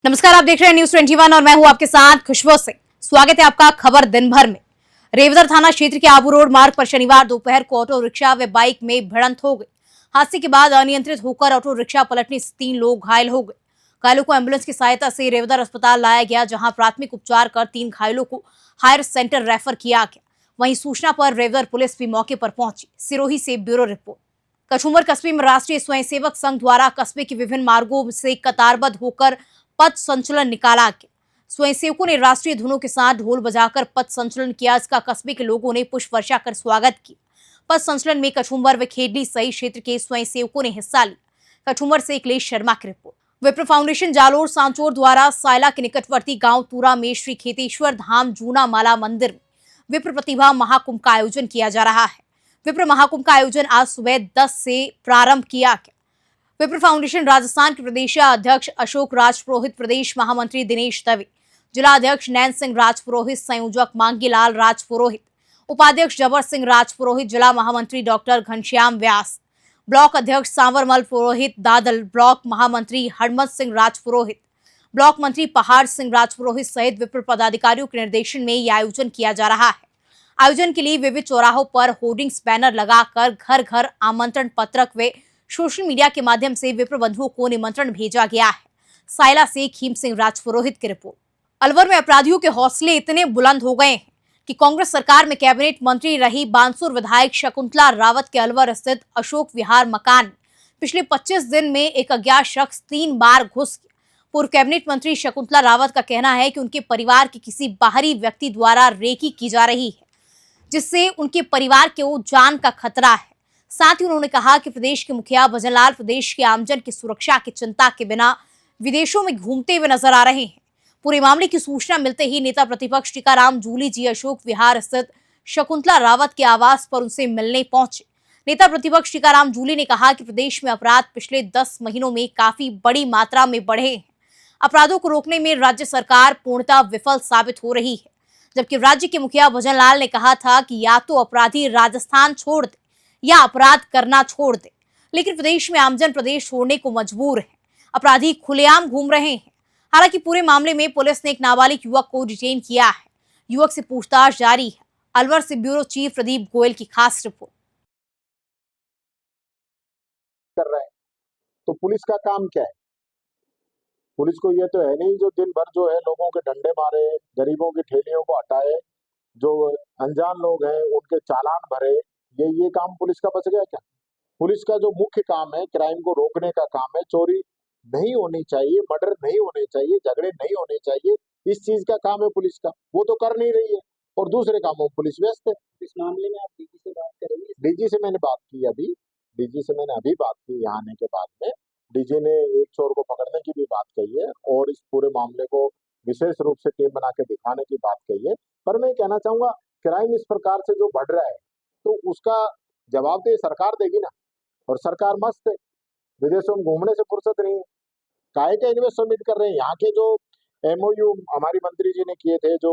नमस्कार, आप देख रहे हैं न्यूज 21 और मैं हूं आपके साथ खुशबू सिंह। स्वागत है आपका खबर दिन भर में। रेवदर थाना क्षेत्र के आबू रोड मार्ग पर शनिवार दोपहर को ऑटो रिक्शा व बाइक में भिड़ंत हो गई। हादसे के बाद अनियंत्रित होकर ऑटो रिक्शा पलटने से 3 लोग घायल हो गए। घायलों को एम्बुलेंस की सहायता से रेवदर अस्पताल लाया गया, जहां प्राथमिक उपचार कर 3 घायलों को हायर सेंटर रेफर किया गया। वहीं सूचना पर रेवदर पुलिस भी मौके पर पहुंची। सिरोही से ब्यूरो रिपोर्ट। कछुमर कस्बे में राष्ट्रीय स्वयंसेवक संघ द्वारा कस्बे के विभिन्न मार्गों से कतारबद्ध होकर पथ संचलन निकाला गया। स्वयंसेवकों ने राष्ट्रीय धुनों के साथ ढोल बजाकर पथ संचलन किया, इसका कस्बे के लोगों ने पुष्प वर्षा कर स्वागत किया। पथ संचलन में कछुमर व खेडली सहित क्षेत्र के स्वयंसेवकों ने हिस्सा लिया। कछुमर से अखिलेश शर्मा की रिपोर्ट। विप्र फाउंडेशन जालोर सांचौर द्वारा सायला के निकटवर्ती गांव तुरा में श्री खेतेश्वर धाम जूना माला मंदिर में विप्र प्रतिभा महाकुंभ का आयोजन किया जा रहा है। विप्र महाकुंभ का आयोजन आज सुबह 10 से प्रारंभ किया गया। विप्र फाउंडेशन राजस्थान के प्रदेश अध्यक्ष अशोक राजपुरोहित, प्रदेश महामंत्री दिनेश दवे, जिला अध्यक्ष नैन सिंह राजपुरोहित, संयोजक मांगीलाल राजपुरोहित, उपाध्यक्ष जबर सिंह राजपुरोहित, जिला महामंत्री डॉक्टर घनश्याम व्यास, ब्लॉक अध्यक्ष सांवरमल पुरोहित दादल, ब्लॉक महामंत्री हरमत सिंह राजपुरोहित, ब्लॉक मंत्री पहाड़ सिंह राजपुरोहित सहित विप्र पदाधिकारियों के निर्देशन में यह आयोजन किया जा रहा है। आयोजन के लिए विविध चौराहों पर होर्डिंग्स बैनर लगाकर घर घर आमंत्रण पत्रक व सोशल मीडिया के माध्यम से विप्र बंधुओं को निमंत्रण भेजा गया है। सायला से खीम सिंह राजपुरोहित की रिपोर्ट। अलवर में अपराधियों के हौसले इतने बुलंद हो गए हैं कि कांग्रेस सरकार में कैबिनेट मंत्री रही बानसूर विधायक शकुंतला रावत के अलवर स्थित अशोक विहार मकान में पिछले 25 दिन में एक अज्ञात शख्स 3 बार घुस गया। पूर्व कैबिनेट मंत्री शकुंतला रावत का कहना है कि उनके परिवार के किसी बाहरी व्यक्ति द्वारा रेकी की जा रही है, जिससे उनके परिवार को जान का खतरा है। साथ ही उन्होंने कहा कि प्रदेश के मुखिया भजनलाल प्रदेश के आमजन की सुरक्षा की चिंता के बिना विदेशों में घूमते हुए नजर आ रहे हैं। पूरे मामले की सूचना मिलते ही नेता प्रतिपक्ष टीकाराम जूली जी अशोक विहार स्थित शकुंतला रावत के आवास पर उनसे मिलने पहुंचे। नेता प्रतिपक्ष टीकाराम जूली ने कहा कि प्रदेश में अपराध पिछले 10 महीनों में काफी बड़ी मात्रा में बढ़े हैं। अपराधों को रोकने में राज्य सरकार पूर्णतः विफल साबित हो रही है, जबकि राज्य के मुखिया भजनलाल ने कहा था कि या तो अपराधी राजस्थान छोड़ दे या अपराध करना छोड़ दे, लेकिन प्रदेश में आमजन प्रदेश छोड़ने को मजबूर है। अपराधी खुलेआम घूम रहे हैं। हालांकि पूरे मामले में पुलिस ने एक नाबालिग युवक को डिटेन किया है। युवक से पूछताछ जारी है। अलवर से ब्यूरो चीफ प्रदीप गोयल की खास रिपोर्ट। कर रहे हैं तो पुलिस का काम क्या है? पुलिस को ये तो है नहीं जो दिन भर जो है लोगों के डंडे मारे, गरीबों की ठेलियों को हटाए, जो अनजान लोग हैं उनके चालान भरे। ये काम पुलिस का बच गया क्या? पुलिस का जो मुख्य काम है क्राइम को रोकने का काम है। चोरी नहीं होनी चाहिए, मर्डर नहीं होने चाहिए, झगड़े नहीं होने चाहिए, इस चीज का काम है पुलिस का। वो तो कर नहीं रही है और दूसरे कामों में पुलिस व्यस्त है। इस मामले में आप डीजी से बात करेंगे? डीजी से मैंने बात की अभी, डीजी से मैंने अभी बात की यहाँ आने के बाद में। डीजी ने एक चोर को पकड़ने की भी बात कही है और इस पूरे मामले को विशेष रूप से टीम बना के दिखाने की बात कही है। पर मैं कहना चाहूंगा क्राइम इस प्रकार से जो बढ़ रहा है तो उसका जवाब तो ये सरकार देगी ना। और सरकार मस्त है, विदेशों में घूमने से फुर्सत नहीं है, काहे के इन्वेस्टमेंट कर रहे हैं। यहाँ के जो एमओयू हमारी मंत्री जी ने किए थे, जो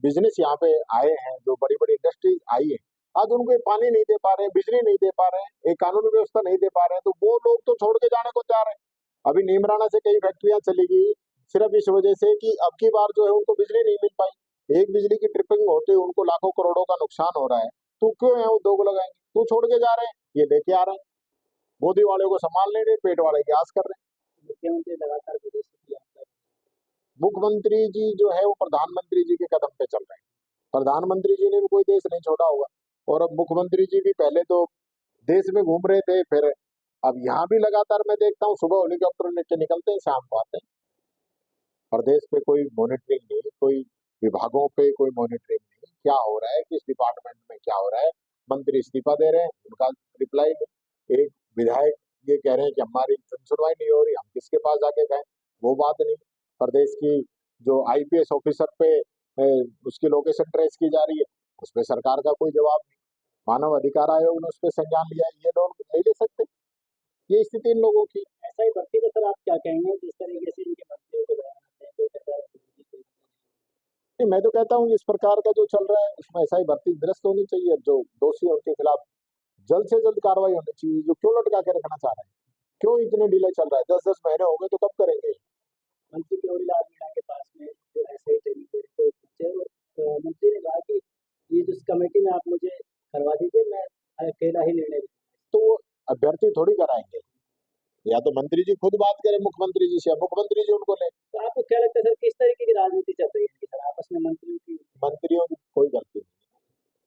बिजनेस यहाँ पे आए हैं, जो बड़ी बड़ी इंडस्ट्रीज आई है, आज उनको ये पानी नहीं दे पा रहे हैं, बिजली नहीं दे पा रहे हैं, एक कानूनी व्यवस्था नहीं दे पा रहे हैं, तो वो लोग तो छोड़ के जाने को तैयार है। अभी नीमराना से कई फैक्ट्रियां चली गई सिर्फ इस वजह से कि अब की बार जो है उनको बिजली नहीं मिल पाई। एक बिजली की ट्रिपिंग होते उनको लाखों करोड़ों का नुकसान हो रहा है। तू क्यों है उद्योग लगाएंगे? तू छोड़ के जा रहे हैं, ये लेके आ रहे हैं। मोदी वाले को संभाल नहीं रहे, पेट वाले की आस कर रहे हैं। मुख्यमंत्री लगातार विदेश की यात्रा। मुख्यमंत्री जी जो है वो प्रधानमंत्री जी के कदम पे चल रहे हैं। प्रधानमंत्री जी ने भी कोई देश नहीं छोड़ा होगा और अब मुख्यमंत्री जी भी पहले तो देश में घूम रहे थे, फिर अब यहाँ भी लगातार मैं देखता हूँ सुबह हेलीकॉप्टर लेके निकलते हैं, शाम को आते हैं। प्रदेश पे कोई मॉनिटरिंग नहीं, कोई विभागों पे कोई मॉनिटरिंग नहीं, क्या हो रहा है, किस डिपार्टमेंट में क्या हो रहा है। मंत्री इस्तीफा दे रहे हैं, उनका रिप्लाई नहीं। एक विधायक ये कह रहे हैं कि हमारी सुनवाई नहीं हो रही, हम किसके पास जाके गए, वो बात नहीं। प्रदेश की जो आईपीएस ऑफिसर पे उसकी लोकेशन ट्रेस की जा रही है, उस पर सरकार का कोई जवाब नहीं। मानव अधिकार आयोग ने उस पर संज्ञान लिया, ये लोग नहीं ले सकते। ये स्थिति इन लोगों की। ऐसा ही भर्ती का सर आप क्या कहेंगे जिस तरीके से इनके मंत्रियों के बयान आते हैं, तो कहता है नहीं, मैं तो कहता हूँ इस प्रकार का जो चल रहा है उसमें ऐसा ही भर्ती निरस्त होनी चाहिए। जो दोषी है उनके खिलाफ जल्द से जल्द कार्रवाई होनी चाहिए। जो क्यों लटका के रखना चाह रहे हैं, क्यों इतने डिले चल रहा है? 10-10 महीने हो गए तो कब करेंगे? मंत्री केवरीलाल मीणा के पास में जो ऐसे ही ट्रेनिंग दे रहे थे बच्चे, और मंत्री ने कहा कि ये जिस कमेटी में आप मुझे करवा दीजिए, मैं अकेला ही निर्णय लूंगा। तो वो अभ्यर्थी थोड़ी कराएंगे, या तो मंत्री जी खुद बात करें मुख्यमंत्री जी से, या मुख्यमंत्री जी उनको ले। तो आपको क्या लगता है सर, किस तरीके की राजनीति चल रही है सर आपस में मंत्रियों की? मंत्रियों की कोई गलती नहीं,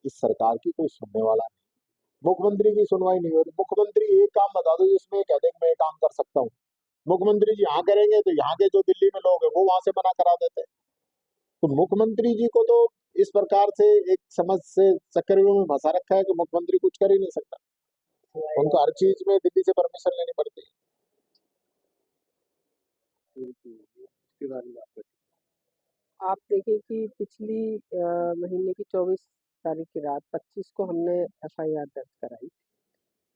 इस सरकार की कोई सुनने वाला नहीं, मुख्यमंत्री की सुनवाई नहीं हो रही। मुख्यमंत्री एक काम बता दो जिसमें कह दें कि मैं ये काम कर सकता हूँ, मुख्यमंत्री जी यहाँ करेंगे तो यहाँ के जो दिल्ली में लोग हैं वो वहां से मना करा देते हैं। तो मुख्यमंत्री जी को तो इस प्रकार से एक समझ से चक्रव्यूह में फंसा रखा है कि मुख्यमंत्री कुछ कर ही नहीं सकता, उनको हर चीज में दिल्ली से परमिशन लेनी पड़ती है। इसके बारे में आपको आप देखिए कि पिछली महीने की 24 तारीख की रात 25 को हमने एफआईआर दर्ज कराई।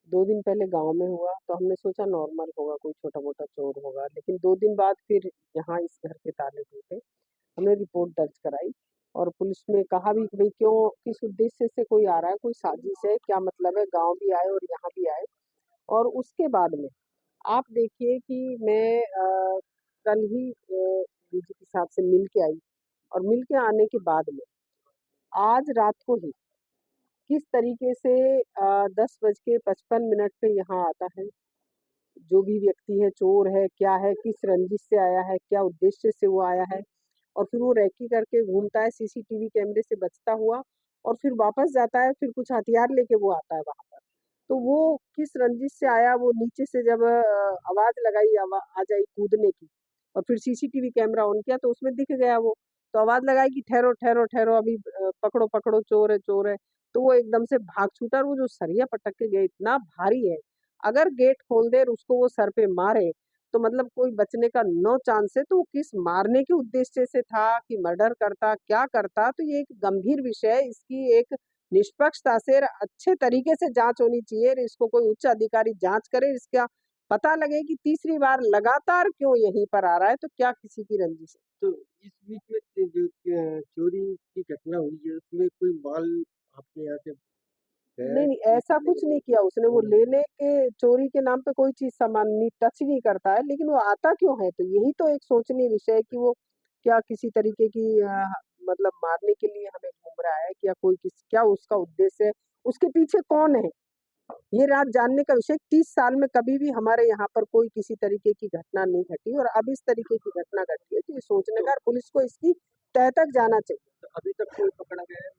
2 दिन पहले गांव में हुआ तो हमने सोचा नॉर्मल होगा, कोई छोटा मोटा चोर होगा, लेकिन 2 दिन बाद फिर यहाँ इस घर के ताले टूटे। हमने रिपोर्ट दर्ज कराई और पुलिस में कहा भी कि भाई क्यों, किस उद्देश्य से कोई आ रहा है, कोई साजिश है, क्या मतलब है। गांव भी आए और यहाँ भी आए। और उसके बाद में आप देखिए कि मैं कल ही डीजीपी साहब से मिल के आई, और मिल के आने के बाद में आज रात को ही किस तरीके से 10:55 पे यहाँ आता है, जो भी व्यक्ति है चोर है, क्या है, किस रंजिश से आया है, क्या उद्देश्य से वो आया है, और फिर वो रैकी करके घूमता है, सीसीटीवी कैमरे से बचता हुआ, और फिर वापस जाता है, फिर कुछ हथियार लेके वो आता है वहां पर। तो वो किस रंजिश से आया, वो नीचे से जब आवाज लगाई आ जाई कूदने की, और फिर सीसीटीवी कैमरा ऑन किया तो उसमें दिख गया वो। तो आवाज लगाई कि ठहरो ठहरो ठहरो, अभी पकड़ो पकड़ो, चोर है चोर है। तो वो एकदम से भाग छूटा, और वो जो सरिया पटक के गए इतना भारी है, अगर गेट खोल दे और उसको वो सर पे मारे तो मतलब कोई बचने का नो चांस है। तो वो किस मारने के उद्देश्य से था कि मर्डर करता, क्या करता, तो ये एक गंभीर विषय है। इसकी एक निष्पक्षता से और अच्छे तरीके से जांच होनी चाहिए। इसको कोई उच्च अधिकारी जांच करे, इसका पता लगे कि तीसरी बार लगातार क्यों यहीं पर आ रहा है, तो क्या किसी की रंजिश है। तो इस बीच में जो चोरी की घटना हुई है उसमें कोई माल आपके यहाँ से नहीं नहीं, ऐसा कुछ नहीं किया उसने। वो लेने के, चोरी के नाम पे कोई चीज सामान नहीं टच नहीं करता है, लेकिन वो आता क्यों है, तो यही तो एक सोचनीय विषय है कि वो क्या किसी तरीके की मतलब मारने के लिए हमें घूम रहा है, क्या कोई क्या उसका उद्देश्य है, उसके पीछे कौन है, ये रात जानने का विषय। 30 साल में कभी भी हमारे यहाँ पर कोई किसी तरीके की घटना नहीं घटी, और अब इस तरीके की घटना घटी है तो ये सोचने का, पुलिस को इसकी तह तक जाना चाहिए। अभी तक कोई पकड़ा गया है?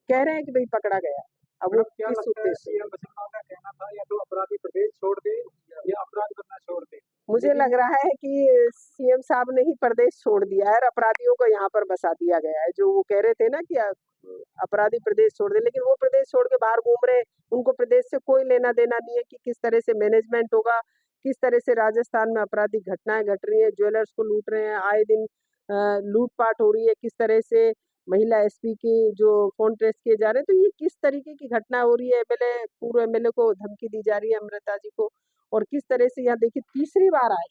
कह रहे हैं कि भाई पकड़ा गया, अब वो क्या किस लगता है उद्देश्य से। सीएम मुसलमान का कहना था या तो अपराधी प्रदेश छोड़ दे या अपराध करना छोड़ दे? मुझे लग रहा है कि सीएम साहब ने ही प्रदेश छोड़ दिया है और अपराधियों को यहाँ पर बसा दिया गया है। जो वो कह रहे थे ना कि अपराधी प्रदेश छोड़ दे, लेकिन वो प्रदेश छोड़ के बाहर घूम रहे, उनको प्रदेश से कोई लेना देना नहीं है कि किस तरह से मैनेजमेंट होगा, किस तरह से राजस्थान में आपराधिक घटनाएं घट रही है, ज्वेलर्स को लूट रहे हैं, आए दिन लूटपाट हो रही है, किस तरह से महिला एसपी की जो फोन ट्रेस किए जा रहे हैं। तो ये किस तरीके की घटना हो रही है, एमएलए, पूर्व एमएलए को धमकी दी जा रही है, अमृता जी को, और किस तरह से यहाँ देखिए तीसरी बार आए।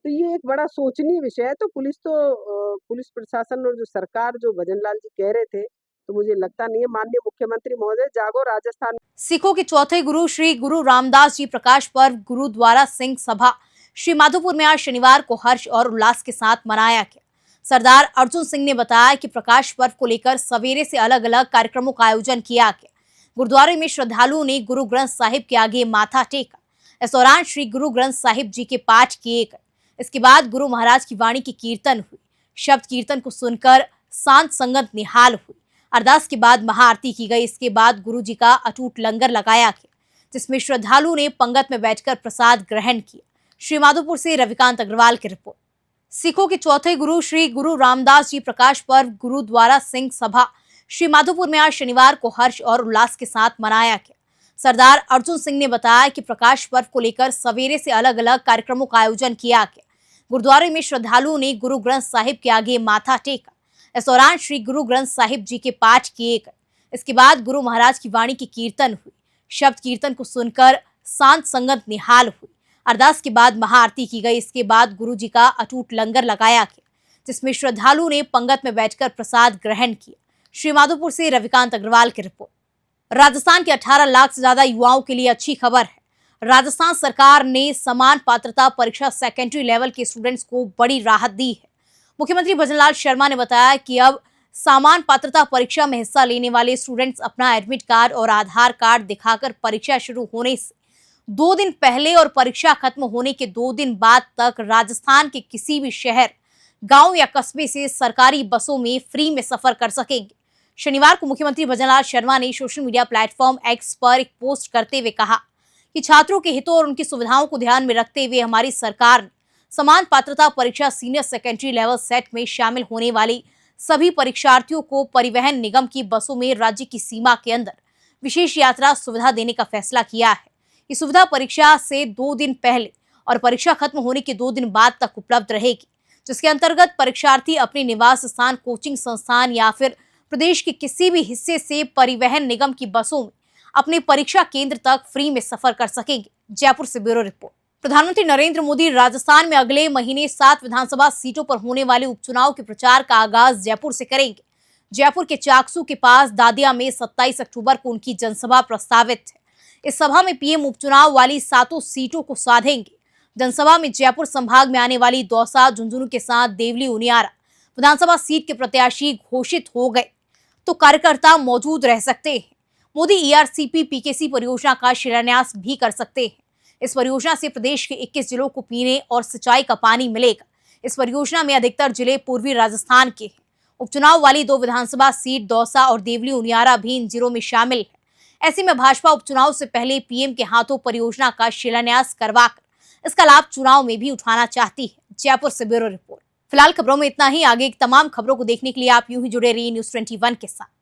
तो ये एक बड़ा सोचनीय विषय है। तो पुलिस प्रशासन और जो सरकार, जो भजन लाल जी कह रहे थे, तो मुझे लगता नहीं है। माननीय मुख्यमंत्री महोदय, जागो राजस्थान। सिखों के चौथे गुरु श्री गुरु रामदास जी प्रकाश पर्व गुरुद्वारा सिंह सभा श्री माधोपुर में आज शनिवार को हर्ष और उल्लास के साथ मनाया गया। सरदार अर्जुन सिंह ने बताया कि प्रकाश पर्व को लेकर सवेरे से अलग अलग कार्यक्रमों का आयोजन किया गया। गुरुद्वारे में श्रद्धालुओं ने गुरु ग्रंथ साहिब के आगे माथा टेका। इस दौरान श्री गुरु ग्रंथ साहिब जी के पाठ किए गए। इसके बाद गुरु महाराज की वाणी की कीर्तन हुई। शब्द कीर्तन को सुनकर सांत संगत निहाल हुई। अरदास के बाद महाआरती की गई। इसके बाद गुरु जी का अटूट लंगर लगाया गया, जिसमें श्रद्धालुओं ने पंगत में बैठकर प्रसाद ग्रहण किया। श्री माधोपुर से रविकांत अग्रवाल की रिपोर्ट। सिखों के चौथे गुरु श्री गुरु रामदास जी प्रकाश पर्व गुरुद्वारा सिंह सभा श्री माधोपुर में आज शनिवार को हर्ष और उल्लास के साथ मनाया गया। सरदार अर्जुन सिंह ने बताया कि प्रकाश पर्व को लेकर सवेरे से अलग अलग कार्यक्रमों का आयोजन किया गया। गुरुद्वारे में श्रद्धालुओं ने गुरु ग्रंथ साहिब के आगे माथा टेका। इस दौरान श्री गुरु ग्रंथ साहिब जी के पाठ किए गए। इसके बाद गुरु महाराज की वाणी की कीर्तन हुई। शब्द कीर्तन को सुनकर सांत संगत निहाल हुई। अरदास के बाद महाआरती की गई। इसके बाद गुरु जी का अटूट लंगर लगाया गया, जिसमें श्रद्धालुओं ने पंगत में बैठकर प्रसाद ग्रहण किया। श्री माधोपुर से रविकांत अग्रवाल की रिपोर्ट। राजस्थान के 18 लाख से ज्यादा युवाओं के लिए अच्छी खबर है। राजस्थान सरकार ने समान पात्रता परीक्षा सेकेंडरी लेवल के स्टूडेंट्स को बड़ी राहत दी है। मुख्यमंत्री भजनलाल शर्मा ने बताया कि अब समान पात्रता परीक्षा में हिस्सा लेने वाले स्टूडेंट्स अपना एडमिट कार्ड और आधार कार्ड दिखाकर परीक्षा शुरू होने से 2 दिन पहले और परीक्षा खत्म होने के 2 दिन बाद तक राजस्थान के किसी भी शहर, गांव या कस्बे से सरकारी बसों में फ्री में सफर कर सकेंगे। शनिवार को मुख्यमंत्री भजनलाल शर्मा ने सोशल मीडिया प्लेटफॉर्म एक्स पर एक पोस्ट करते हुए कहा कि छात्रों के हितों और उनकी सुविधाओं को ध्यान में रखते हुए हमारी सरकार ने समान पात्रता परीक्षा सीनियर सेकेंडरी लेवल सेट में शामिल होने वाली सभी परीक्षार्थियों को परिवहन निगम की बसों में राज्य की सीमा के अंदर विशेष यात्रा सुविधा देने का फैसला किया है। ये सुविधा परीक्षा से 2 दिन पहले और परीक्षा खत्म होने के 2 दिन बाद तक उपलब्ध रहेगी, जिसके अंतर्गत परीक्षार्थी अपने निवास स्थान, कोचिंग संस्थान या फिर प्रदेश के किसी भी हिस्से से परिवहन निगम की बसों में अपने परीक्षा केंद्र तक फ्री में सफर कर सकेंगे। जयपुर से ब्यूरो रिपोर्ट। प्रधानमंत्री नरेंद्र मोदी राजस्थान में अगले महीने 7 विधानसभा सीटों पर होने वाले उपचुनाव के प्रचार का आगाज जयपुर से करेंगे। जयपुर के चाकसू के पास दादिया में 27 अक्टूबर को उनकी जनसभा प्रस्तावित है। इस सभा में पीएम उपचुनाव वाली 7 सीटों को साधेंगे। जनसभा में जयपुर संभाग में आने वाली दौसा, झुंझुनू के साथ देवली, उनियारा विधानसभा सीट के प्रत्याशी घोषित हो गए तो कार्यकर्ता मौजूद रह सकते हैं। मोदी ईआरसीपी पीकेसी परियोजना का शिलान्यास भी कर सकते हैं। इस परियोजना से प्रदेश के 21 जिलों को पीने और सिंचाई का पानी मिलेगा। इस परियोजना में अधिकतर जिले पूर्वी राजस्थान के हैं। उपचुनाव वाली 2 विधानसभा सीट दौसा और देवली, उनियारा भी इन जिलों में शामिल है। ऐसे में भाजपा उपचुनाव से पहले पीएम के हाथों परियोजना का शिलान्यास करवाकर इसका लाभ चुनाव में भी उठाना चाहती है। जयपुर से ब्यूरो रिपोर्ट। फिलहाल खबरों में इतना ही। आगे की तमाम खबरों को देखने के लिए आप यूं ही जुड़े रहिए न्यूज़ 21 के साथ।